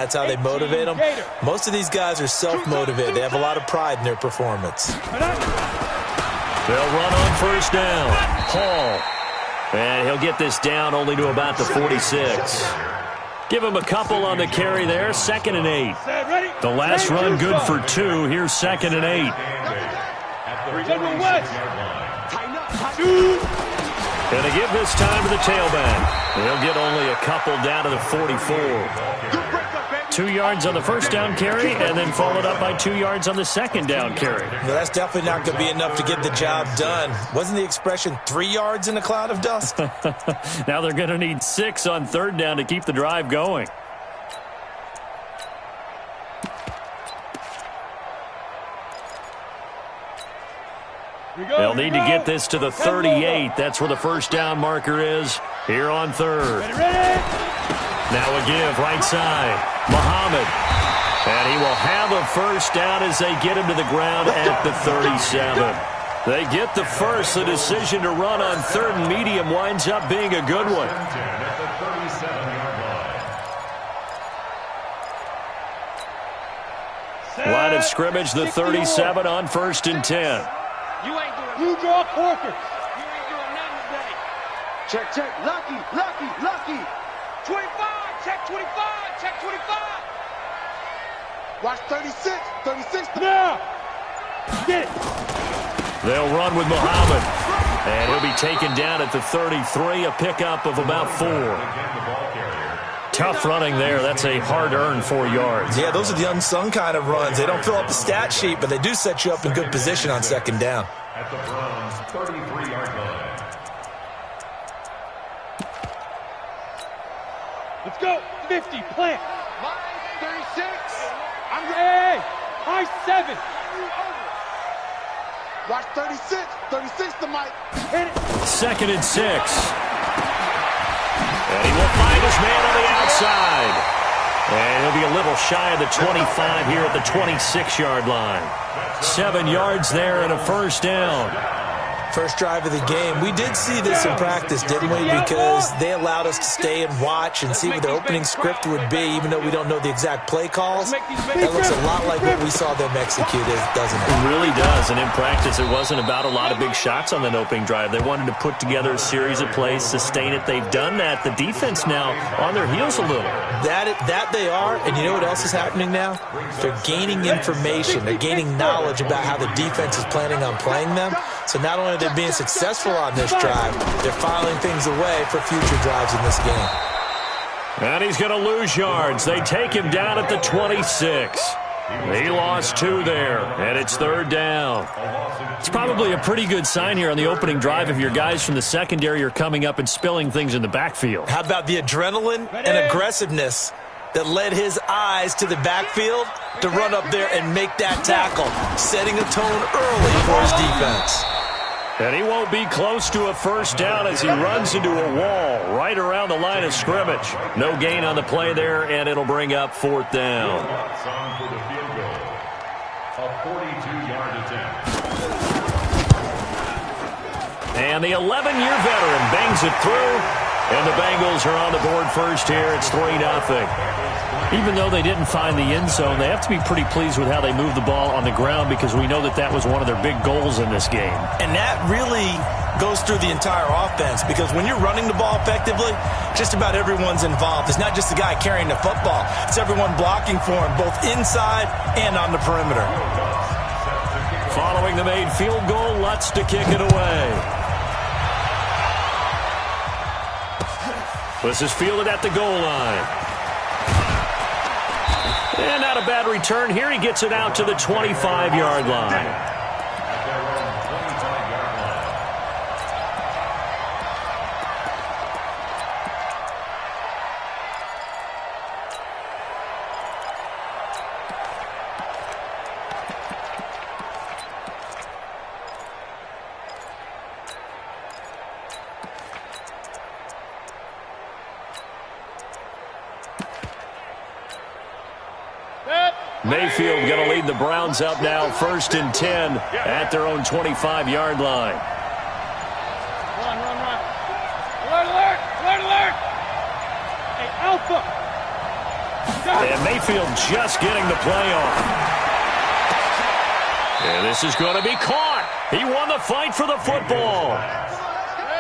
That's how they motivate them. Most of these guys are self-motivated. They have a lot of pride in their performance. They'll run on first down. Paul. And he'll get this down only to about the 46. Give him a couple on the carry there. 2nd and 8. The last run good for 2. Here's 2nd and 8. Going to give this time to the tailback. He'll get only a couple down to the 44. 2 yards on the first down carry, and then followed up by 2 yards on the second down carry. Well, that's definitely not going to be enough to get the job done. Wasn't the expression 3 yards in a cloud of dust? Now they're going to need 6 on 3rd down to keep the drive going. They'll need to get this to the 38. That's where the first down marker is here on 3rd. Now a give right side. Muhammad. And he will have a first down as they get him to the ground at the 37. They get the first. The decision to run on 3rd and medium winds up being a good one. Line of scrimmage, the 37 on 1st and 10. You draw corkers. You ain't doing nothing today. Check. Lucky. 25. Check 25. Check 25. Watch 36. 36. Now. Get it. They'll run with Muhammad. And he'll be taken down at the 33, a pickup of about 4. Tough running there. That's a hard-earned 4 yards. Yeah, those are the unsung kind of runs. They don't fill up the stat sheet, but they do set you up in good position on 2nd down. At the Browns' 33-yard line. Let's go. 50, plant. Line 36. I'm Hey, high 7. Watch 36. 36 to Mike. Hit it. 2nd and 6. And he will find his man on the outside. And he'll be a little shy of the 25 here at the 26-yard line. 7 yards there and a first down. First drive of the game. We did see this in practice, didn't we? Because they allowed us to stay and watch and see what the opening script would be, even though we don't know the exact play calls. That looks a lot like what we saw them execute, doesn't it? It really does. And in practice, it wasn't about a lot of big shots on that opening drive. They wanted to put together a series of plays, sustain it. They've done that. The defense now on their heels a little. That they are, and you know what else is happening now? They're gaining information. They're gaining knowledge about how the defense is planning on playing them. So not only are they being successful on this drive, they're filing things away for future drives in this game. And he's going to lose yards. They take him down at the 26. He lost 2 there, and it's 3rd down. It's probably a pretty good sign here on the opening drive if your guys from the secondary are coming up and spilling things in the backfield. How about the adrenaline and aggressiveness that led his eyes to the backfield to run up there and make that tackle, setting a tone early for his defense. And he won't be close to a first down as he runs into a wall right around the line of scrimmage. No gain on the play there, and it'll bring up 4th down. For the field goal, a 42-yard attempt. And the 11-year veteran bangs it through, and the Bengals are on the board first here. It's 3-0. Even though they didn't find the end zone, they have to be pretty pleased with how they moved the ball on the ground because we know that was one of their big goals in this game. And that really goes through the entire offense because when you're running the ball effectively, just about everyone's involved. It's not just the guy carrying the football. It's everyone blocking for him, both inside and on the perimeter. Following the made field goal, Lutz to kick it away. This is fielded at the goal line. And not a bad return here. He gets it out to the 25-yard line. Mayfield going to lead the Browns up now, 1st and 10 at their own 25-yard line. Run. Alert. Hey, Alpha. And Mayfield just getting the play off. And this is going to be caught. He won the fight for the football.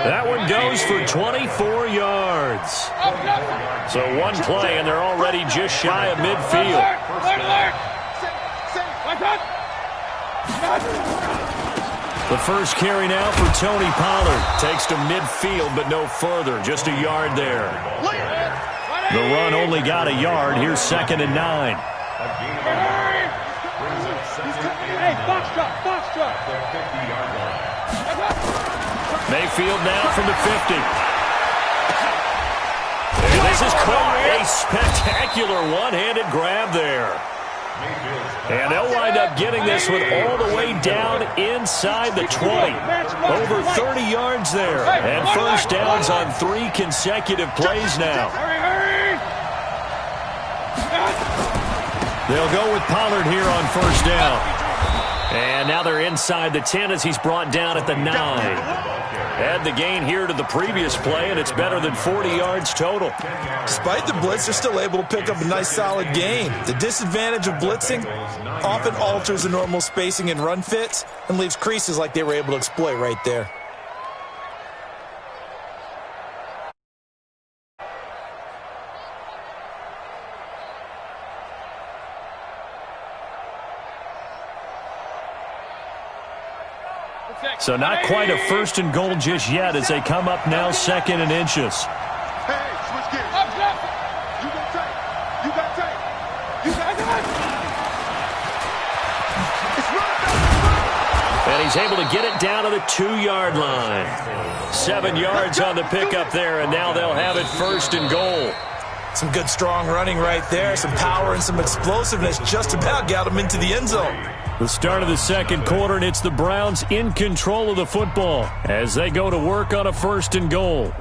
That one goes for 24 yards. So one play, and they're already just shy of midfield. The first carry now for Tony Pollard. Takes to midfield, but no further. Just a yard there. The run only got a yard. Here's 2nd and 9. Hey, box drop. Mayfield now from the 50. And this is caught. A spectacular one-handed grab there. And they'll wind up getting this one all the way down inside the 20. Over 30 yards there. And first downs on 3 consecutive plays now. They'll go with Pollard here on first down. And now they're inside the 10 as he's brought down at the 9. Add the gain here to the previous play, and it's better than 40 yards total. Despite the blitz, they're still able to pick up a nice solid gain. The disadvantage of blitzing often alters the normal spacing and run fits and leaves creases like they were able to exploit right there. So not quite a 1st and goal just yet as they come up now 2nd and inches. Hey, switch gears. You got tight. You got tight. You got tight. It's right. And he's able to get it down to the 2-yard line. 7 yards on the pickup there, and now they'll have it 1st and goal. Some good strong running right there. Some power and some explosiveness just about got him into the end zone. The start of the 2nd quarter, and it's the Browns in control of the football as they go to work on a 1st and goal.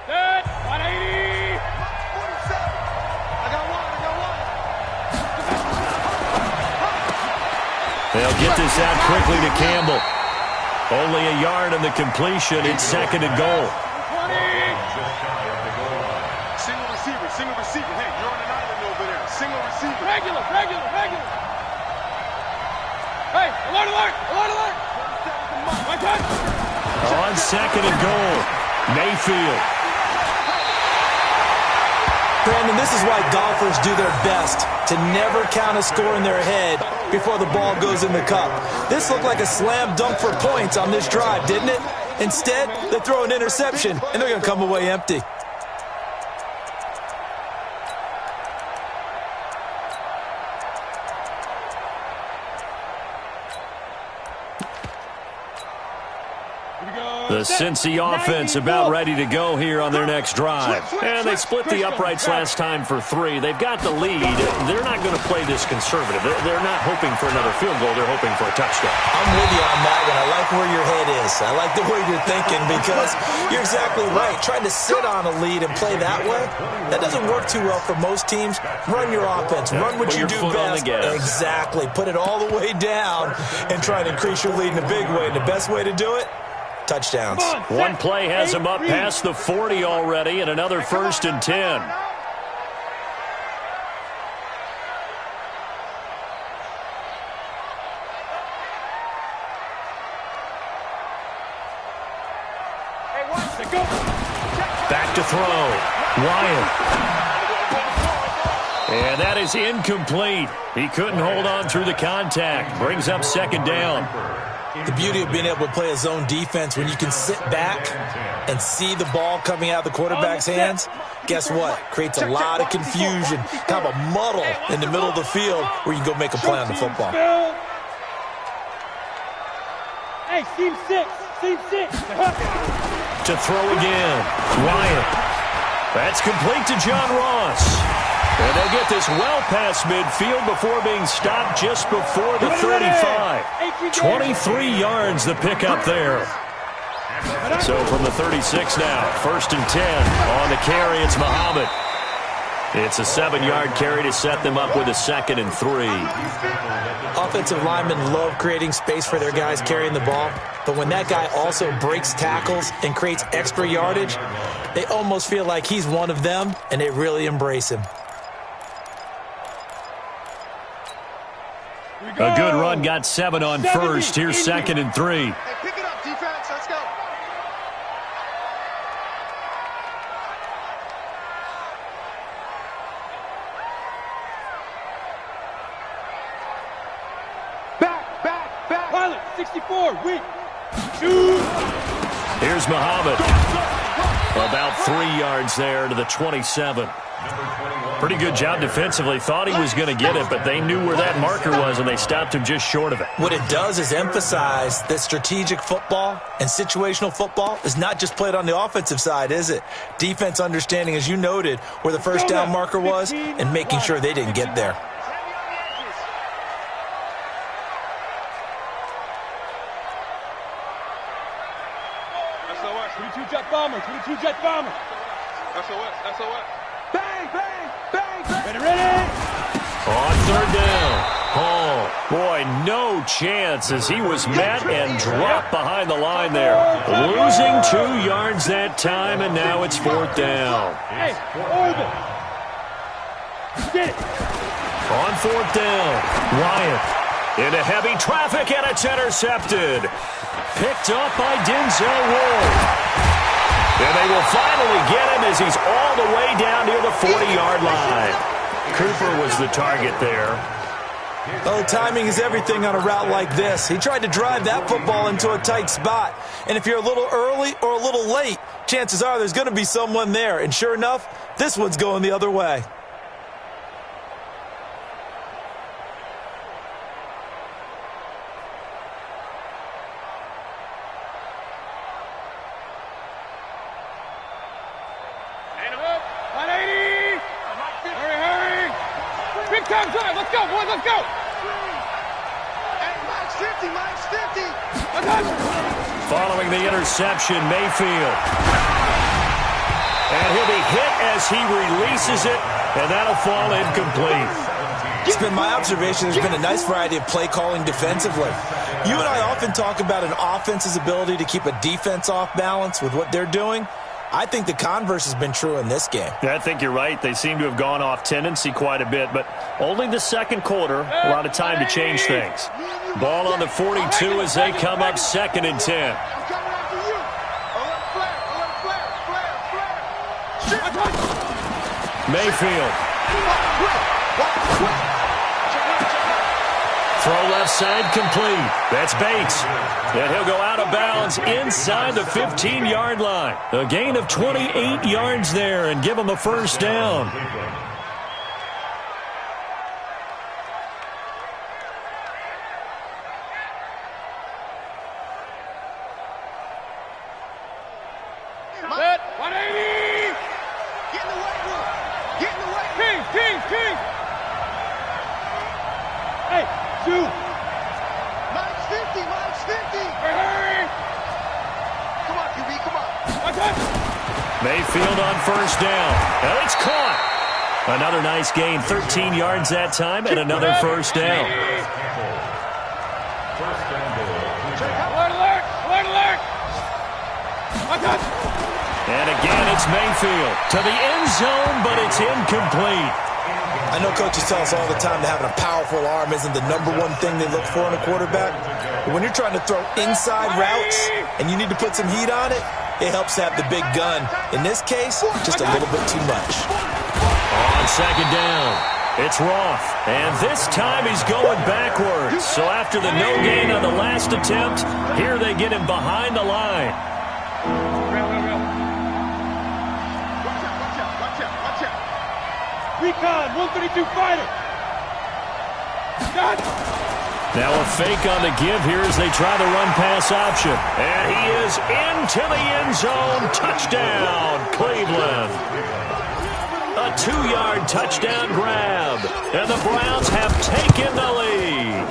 Set, 180. I got one. They'll get this out quickly to Campbell. Only a yard on the completion. It's 2nd and goal. 20. Single receiver. Hey, you're on an island over there. Single receiver. Regular. Hey, alert. My touch. On 2nd and goal, Mayfield. Brandon, this is why golfers do their best to never count a score in their head before the ball goes in the cup. This looked like a slam dunk for points on this drive, didn't it? Instead, they throw an interception, and they're going to come away empty. The Cincy offense about ready to go here on their next drive. And they split the uprights last time for 3. They've got the lead. They're not going to play this conservative. They're not hoping for another field goal. They're hoping for a touchdown. I'm with you on that one. I like where your head is. I like the way you're thinking because you're exactly right. Trying to sit on a lead and play that way, that doesn't work too well for most teams. Run your offense. Run what you do best. Exactly. Put it all the way down and try to increase your lead in a big way. And the best way to do it, touchdowns. One play has him up past the 40 already, and another 1st and 10. Back to throw. Wyatt. And that is incomplete. He couldn't hold on through the contact. Brings up 2nd down. The beauty of being able to play a zone defense when you can sit back and see the ball coming out of the quarterback's hands, guess what? Creates a lot of confusion, kind of a muddle in the middle of the field where you can go make a play on the football. Hey, seam 6. To throw again. Wyatt. That's complete to John Ross. And they'll get this well past midfield before being stopped just before the 35. 23 yards the pickup there. So from the 36 now, 1st and 10. On the carry, it's Muhammad. It's a 7-yard carry to set them up with a 2nd and 3. Offensive linemen love creating space for their guys carrying the ball, but when that guy also breaks tackles and creates extra yardage, they almost feel like he's one of them, and they really embrace him. A good run got 7 on first. Here's 2nd and 3. Hey, pick it up, defense. Let's go. Back. Pilot, 64, weak. Shoot. Here's Muhammad. About 3 yards there to the 27. Pretty good job defensively. Thought he was going to get it, but they knew where that marker was, and they stopped him just short of it. What it does is emphasize that strategic football and situational football is not just played on the offensive side, is it? Defense understanding, as you noted, where the first down marker was and making sure they didn't get there. SOS, 22 jet bomber, 22 jet bomber. SOS. Bang. Ready. On 3rd down, Hall. Boy, no chance as he was met and dropped behind the line there. Losing 2 yards that time, and now it's 4th down. Hey, hold it. Get it. On 4th down, Wyatt into heavy traffic, and it's intercepted. Picked up by Denzel Ward. And they will finally get him as he's all the way down near the 40-yard line. Cooper was the target there. Oh, timing is everything on a route like this. He tried to drive that football into a tight spot. And if you're a little early or a little late, chances are there's going to be someone there. And sure enough, this one's going the other way. Let's go, boys, let's go! Hey, Mike's 50. Following the interception, Mayfield. And he'll be hit as he releases it, and that'll fall incomplete. It's been my observation there's been a nice variety of play calling defensively. You and I often talk about an offense's ability to keep a defense off balance with what they're doing. I think the converse has been true in this game. I think you're right. They seem to have gone off tendency quite a bit, but only the second quarter, a lot of time to change things. Ball on the 42 as they come up 2nd and 10. Mayfield. Throw left side complete. That's Bates. And he'll go out of bounds inside the 15-yard line. A gain of 28 yards there and give him a first down. Set, 180! Get in the weight room. King! Hey, shoot! Mike's 50. Hurry! Come on, QB, come on. Mayfield on first down. And it's caught. Another nice gain, 13 yards that time, and another first down. Alert! And again, it's Mayfield to the end zone, but it's incomplete. I know coaches tell us all the time that having a powerful arm isn't the number one thing they look for in a quarterback. But when you're trying to throw inside routes and you need to put some heat on it, it helps to have the big gun. In this case, just a little bit too much. On 2nd down, it's Roth. And this time he's going backwards. So after the no gain on the last attempt, here they get him behind the line. Watch out. Recon, 132 fighter. Got it. Now a fake on the give here as they try the run-pass option. And he is into the end zone. Touchdown, Cleveland. A 2-yard touchdown grab. And the Browns have taken the lead.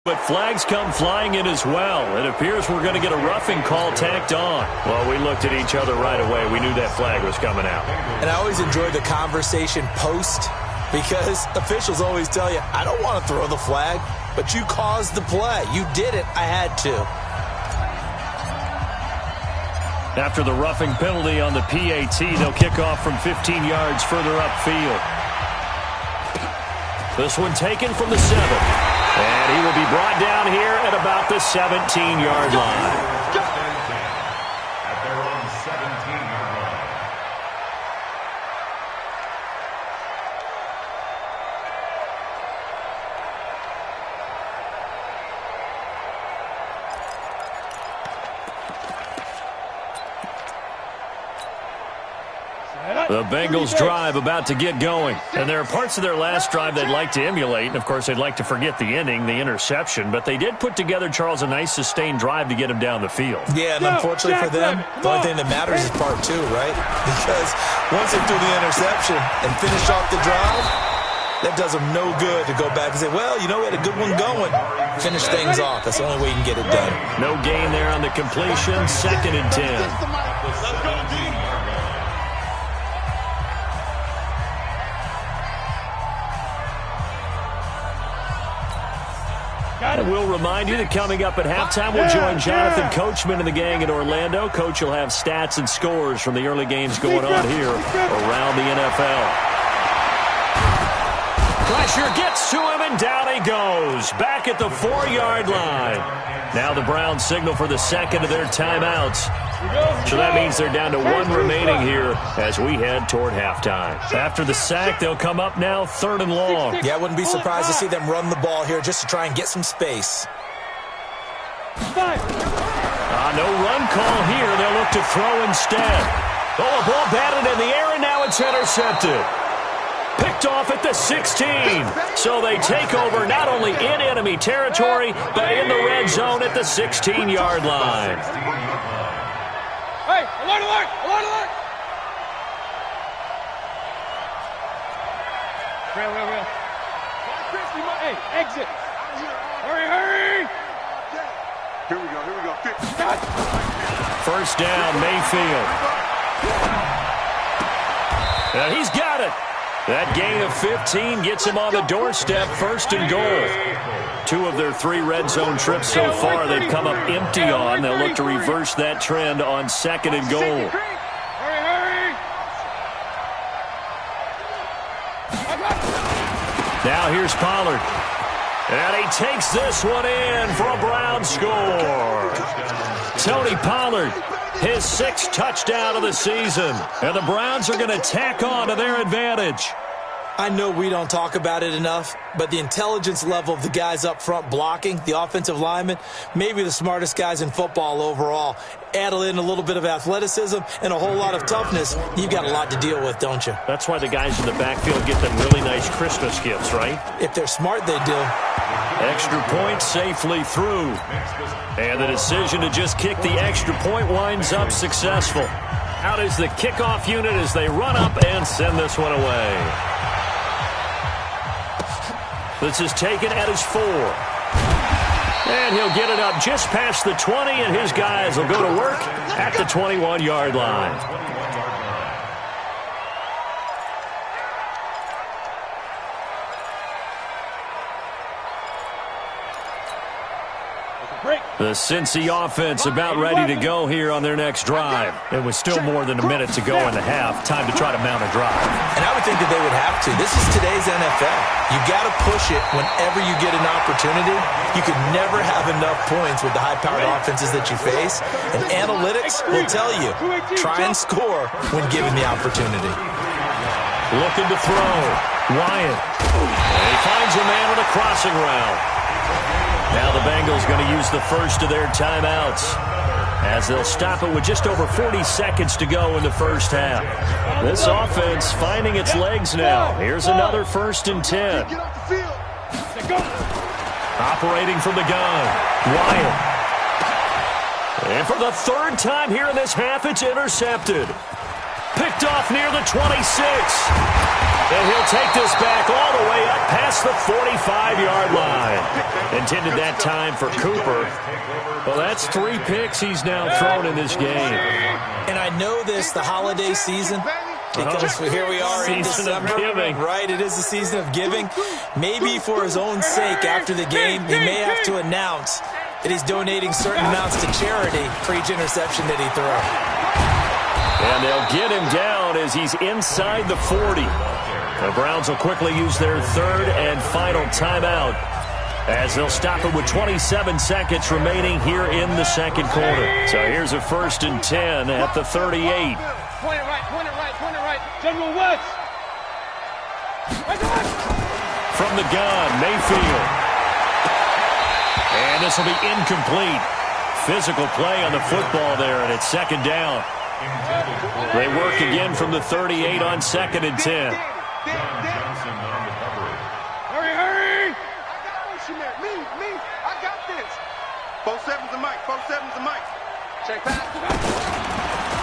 But flags come flying in as well. It appears we're going to get a roughing call tacked on. Well, we looked at each other right away. We knew that flag was coming out. And I always enjoy the conversation post because officials always tell you, I don't want to throw the flag, but you caused the play. You did it. I had to. After the roughing penalty on the PAT, they'll kick off from 15 yards further upfield. This one taken from the 7. And he will be brought down here at about the 17-yard line. At their own 17-yard line. The Bengals drive about to get going. And there are parts of their last drive they'd like to emulate. And, of course, they'd like to forget the inning, the interception. But they did put together, Charles, a nice sustained drive to get him down the field. Yeah, and unfortunately for them, the only thing that matters is part 2, right? Because once they threw the interception and finish off the drive, that does them no good to go back and say, well, you know, we had a good one going. Finish things off. That's the only way you can get it done. No gain there on the completion. 2nd and 10. We'll remind you that coming up at halftime, we'll join Jonathan Coachman and the gang in Orlando. Coach will have stats and scores from the early games going on here around the NFL. Pressure gets to him, and down he goes. Back at the 4-yard line. Now the Browns signal for the second of their timeouts. So that means they're down to 1 remaining here as we head toward halftime. After the sack, they'll come up now 3rd and long. Yeah, I wouldn't be surprised to see them run the ball here just to try and get some space. No run call here. They'll look to throw instead. Oh, a ball batted in the air, and now it's intercepted. Picked off at the 16. So they take over not only in enemy territory, but in the red zone at the 16-yard line. Hey, alert, alert, alert, alert! Real. Hey, exit. Hurry, hurry! Here we go. First down, Mayfield. And he's got it. That gain of 15 gets him on the doorstep, 1st and goal. 2 of their 3 red zone trips so far they've come up empty on. They'll look to reverse that trend on 2nd and goal. Hurry! Now here's Pollard. And he takes this one in for a Brown score. Tony Pollard, his 6th touchdown of the season. And the Browns are going to tack on to their advantage. I know we don't talk about it enough, but the intelligence level of the guys up front blocking, the offensive linemen, maybe the smartest guys in football overall. Add in a little bit of athleticism and a whole lot of toughness, you've got a lot to deal with, don't you? That's why the guys in the backfield get them really nice Christmas gifts, right? If they're smart, they do. Extra point safely through. And the decision to just kick the extra point winds up successful. Out is the kickoff unit as they run up and send this one away. This is taken at his 4. And he'll get it up just past the 20, and his guys will go to work at the 21-yard line. The Cincy offense about ready to go here on their next drive. It was still more than a minute to go in the half. Time to try to mount a drive. And I would think that they would have to. This is today's NFL. You got to push it whenever you get an opportunity. You can never have enough points with the high-powered offenses that you face. And analytics will tell you, try and score when given the opportunity. Looking to throw. Wyatt. And he finds a man with a crossing route. Now the Bengals going to use the first of their timeouts as they'll stop it with just over 40 seconds to go in the first half. This offense finding its legs now. Here's another 1st and 10. Operating from the gun. Wyatt. And for the 3rd time here in this half, it's intercepted. Picked off near the 26. And he'll take this back all the way up past the 45-yard line. Intended that time for Cooper. Well, that's 3 picks he's now thrown in this game. And I know this, the holiday season, because here we are in December. Giving. Right, it is the season of giving. Maybe for his own sake after the game, he may have to announce that he's donating certain amounts to charity for each interception that he throws. And they'll get him down as he's inside the 40. The Browns will quickly use their third and final timeout as they'll stop it with 27 seconds remaining here in the second quarter. So here's a 1st and 10 at the 38. Point it right, point it right, point it right. General West. From the gun, Mayfield. And this will be incomplete. Physical play on the football there, and it's second down. They work again from the 38 on 2nd and 10. Hurry, hurry! I got motion there. Me, I got this. 4-7's a mic, 4-7's a mic. Check pass.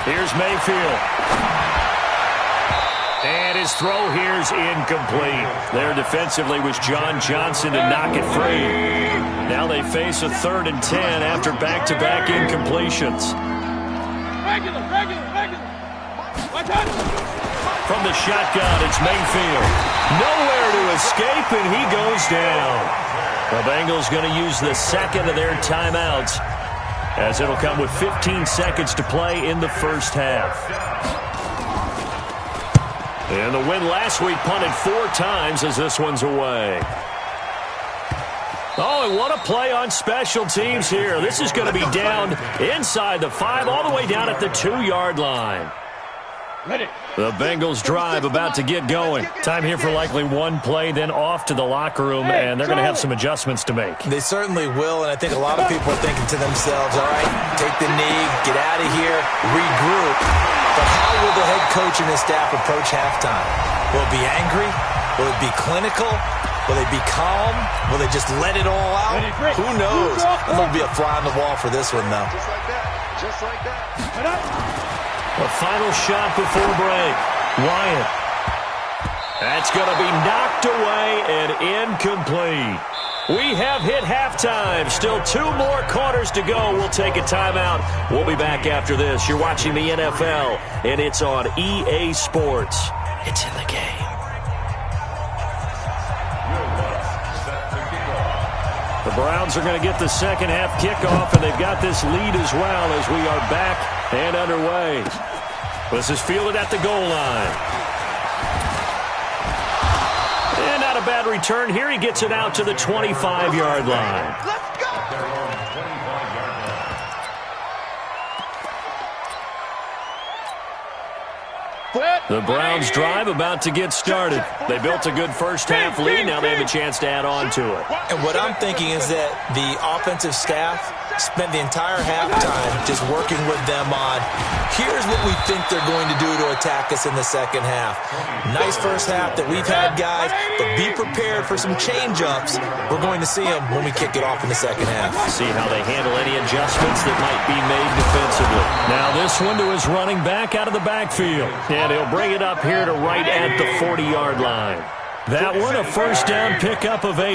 Here's Mayfield. And his throw here's incomplete. There defensively was John Johnson to knock it free. Now they face a 3rd and 10 after back-to-back incompletions. Regular. From the shotgun, it's Mayfield. Nowhere to escape, and he goes down. The Bengals going to use the second of their timeouts, as it'll come with 15 seconds to play in the first half. And the win last week punted 4 times as this one's away. Oh, and what a play on special teams here. This is going to be down inside the 5, all the way down at the 2-yard line. The Bengals drive about to get going. Time here for likely one play, then off to the locker room, and they're going to have some adjustments to make. They certainly will, and I think a lot of people are thinking to themselves, all right, take the knee, get out of here, regroup. But how will the head coach and his staff approach halftime? Will it be angry? Will it be clinical? Will they be calm? Will they just let it all out? Who knows? I'm going to be a fly on the wall for this one, though. Just like that. Just like that. A final shot before break. Wyatt. That's going to be knocked away and incomplete. We have hit halftime. Still 2 more quarters to go. We'll take a timeout. We'll be back after this. You're watching the NFL, and it's on EA Sports. It's in the game. The Browns are going to get the second half kickoff, and they've got this lead as well as we are back and underway. This is fielded at the goal line. And not a bad return here. He gets it out to the 25-yard line. Let's go! The Browns drive about to get started. They built a good first half lead. Now they have a chance to add on to it. And what I'm thinking is that the offensive staff spent the entire halftime just working with them on, here's what we think they're going to do to attack us in the second half. Nice first half that we've had, guys, but be prepared for some change-ups. We're going to see them when we kick it off in the second half. See how they handle any adjustments that might be made defensively. Now this one to his running back out of the backfield. And he'll bring it up here to right at the 40-yard line. That one a first down pickup of 8.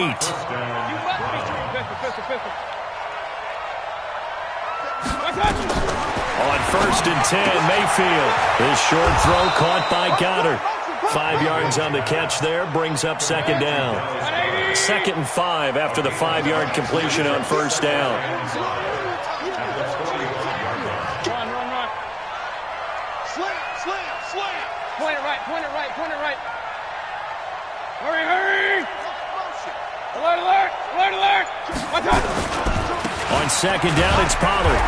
On 1st and 10, Mayfield. This short throw caught by Goddard. 5 yards on the catch there, brings up second down. 2nd and 5 after the 5-yard completion on first down. Run. Slam. Point it right. Hurry. Alert. On second down, it's Pollard.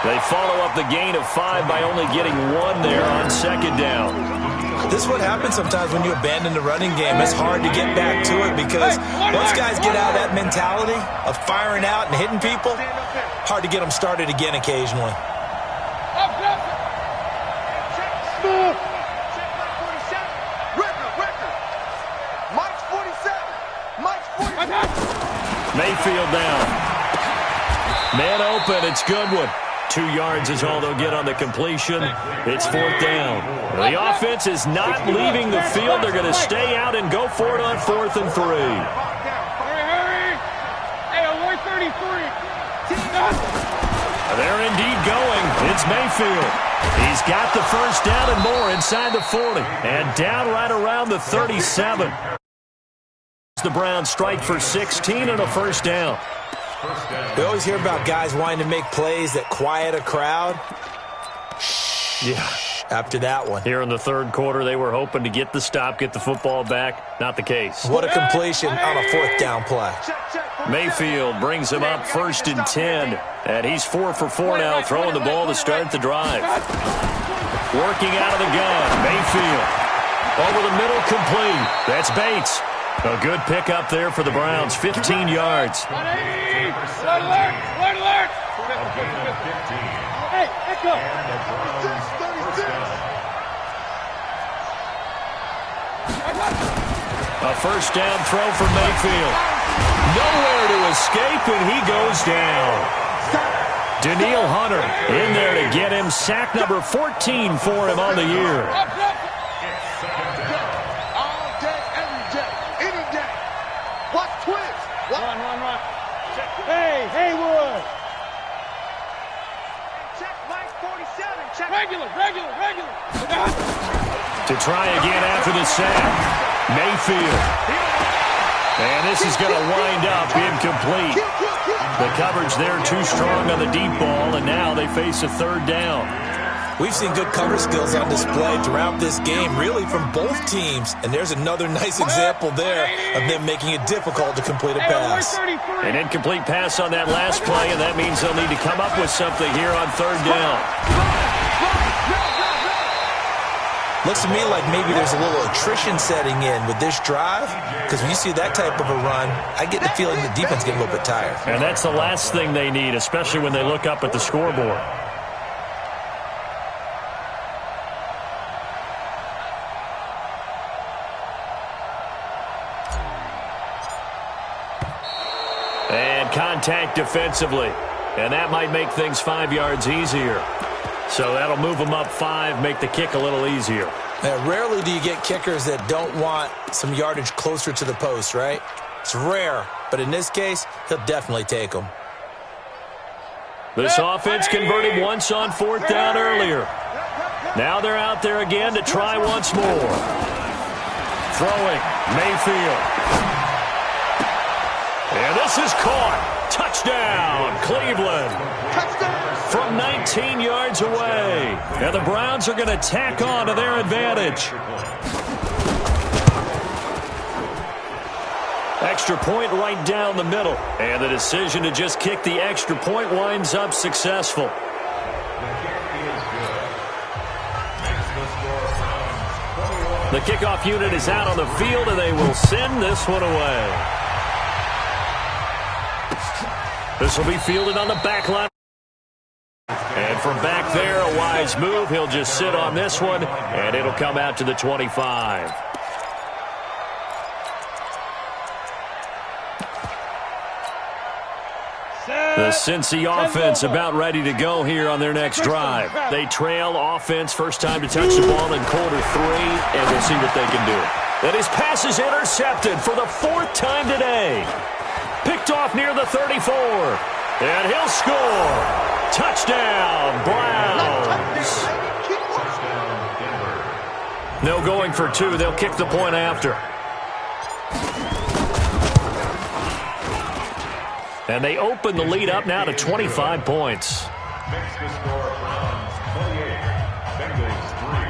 They follow up the gain of 5 by only getting 1 there on second down. This is what happens sometimes when you abandon the running game. It's hard to get back to it because once guys get out of that mentality of firing out and hitting people, hard to get them started again occasionally. Mayfield down. Man open, it's Goodwin. 2 yards is all they'll get on the completion. It's 4th down. The offense is not leaving the field. They're going to stay out and go for it on 4th and 3. Hurry. Hey, 133. They're indeed going. It's Mayfield. He's got the first down and more inside the 40. And down right around the 37. The Browns strike for 16 and a first down. We always hear about guys wanting to make plays that quiet a crowd. Yeah. after that one. Here in the third quarter, they were hoping to get the stop, get the football back. Not the case. What a completion on a fourth down play. Mayfield brings him up 1st and 10. And he's 4 for 4 now, throwing the ball to start the drive. Working out of the gun, Mayfield. Over the middle, complete. That's Bates. A good pickup there for the Browns, 15 yards. Alert! Alert! Hey, echo! A first down throw for Mayfield. Nowhere to escape, and he goes down. Danielle Hunter in there to get him. Sack number 14 for him on the year. All day, every day, any day. Watch twins. Run. Hey, Haywood! Check Mike 47. Check. Regular! To try again after the sack. Mayfield. And this is going to wind up incomplete. The coverage there too strong on the deep ball, and now they face a third down. We've seen good cover skills on display throughout this game, really from both teams. And there's another nice example there of them making it difficult to complete a pass. An incomplete pass on that last play, and that means they'll need to come up with something here on third down. Looks to me like maybe there's a little attrition setting in with this drive, because when you see that type of a run, I get the feeling the defense getting a little bit tired. And that's the last thing they need, especially when they look up at the scoreboard. And contact defensively. And that might make things 5 yards easier. So that'll move them up 5, make the kick a little easier. Now, rarely do you get kickers that don't want some yardage closer to the post, right? It's rare, but in this case, he'll definitely take them. This offense converted once on 4th down earlier. Now they're out there again to try once more. Throwing, Mayfield. And this is caught. Touchdown, Cleveland. From 19 yards away. And the Browns are going to tack on to their advantage. Extra point right down the middle. And the decision to just kick the extra point winds up successful. The kickoff unit is out on the field, and they will send this one away. This will be fielded on the back line. And from back there, a wise move. He'll just sit on this one, and it'll come out to the 25. The Cincy offense about ready to go here on their next drive. They trail offense, first time to touch the ball in quarter 3, and we'll see what they can do. And his pass is intercepted for the 4th time today. Picked off near the 34, and he'll score. Touchdown, Browns. No going for 2. They'll kick the point after. And they open the lead up now to 25 points. Makes the score Browns 28, Bengals 3.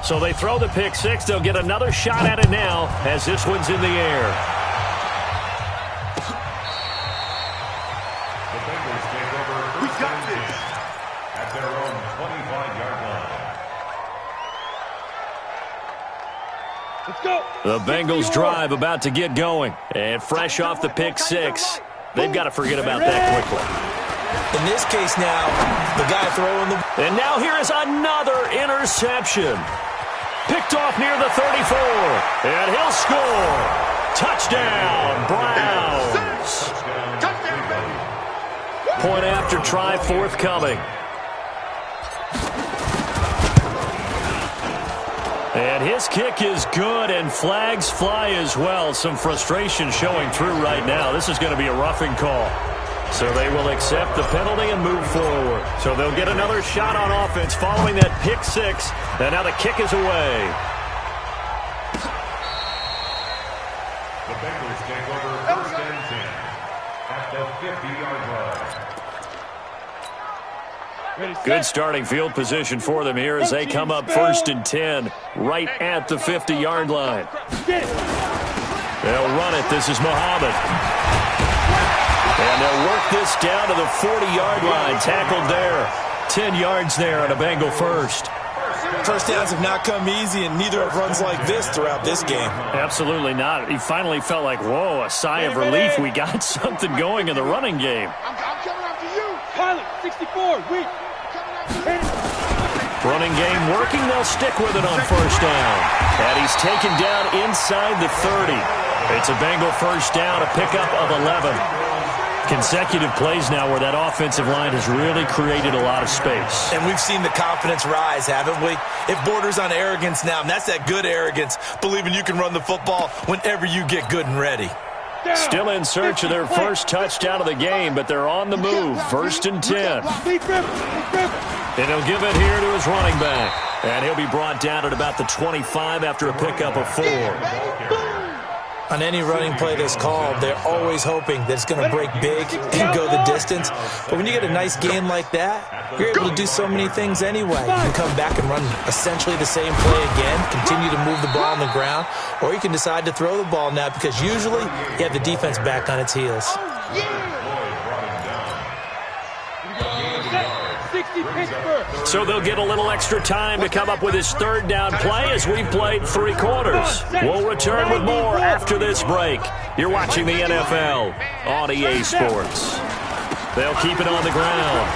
So they throw the pick 6. They'll get another shot at it now as this one's in the air. The Bengals take over first and 10 at their own 25-yard line. Let's go. The Bengals drive about to get going. And fresh off the pick 6, they've got to forget about that quickly. In this case now, the guy throwing the... And now here is another interception. Picked off near the 34. And he'll score. Touchdown, Browns. Point after try forthcoming. And his kick is good, and flags fly as well. Some frustration showing through right now. This is going to be a roughing call. So they will accept the penalty and move forward. So they'll get another shot on offense following that pick 6. And now the kick is away. the 50-yard line. Good starting field position for them here as they come up 1st and 10 right at the 50-yard line. They'll run it. This is Muhammad. And they'll work this down to the 40-yard line. Tackled there. 10 yards there on a Bengal first. First downs have not come easy, and neither have runs like this throughout this game. Absolutely not. He finally felt like, whoa, a sigh of relief. We got something going in the running game. I'm coming after you. Pilot, 64, weak. Running game working. They'll stick with it on 1st down. And he's taken down inside the 30. It's a Bengal 1st down, a pickup of 11. Consecutive plays now where that offensive line has really created a lot of space. And we've seen the confidence rise, haven't we? It borders on arrogance now, and that's that good arrogance, believing you can run the football whenever you get good and ready. Still in search of their first touchdown of the game, but they're on the move. 1st and 10. And he'll give it here to his running back. And he'll be brought down at about the 25 after a pickup of 4. On any running play that's called, they're always hoping that it's going to break big and go the distance. But when you get a nice game like that, you're able to do so many things anyway. You can come back and run essentially the same play again, continue to move the ball on the ground, or you can decide to throw the ball now because usually you have the defense back on its heels. So they'll get a little extra time to come up with his 3rd down play as we've played 3 quarters. We'll return with more after this break. You're watching the NFL on EA Sports. They'll keep it on the ground.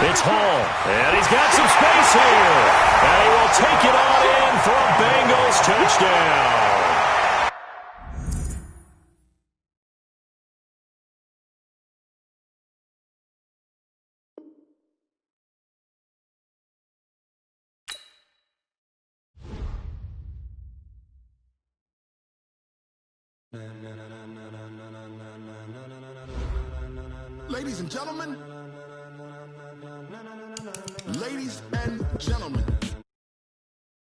It's Hall, and he's got some space here. And he will take it on in for a Bengals touchdown. Ladies and gentlemen,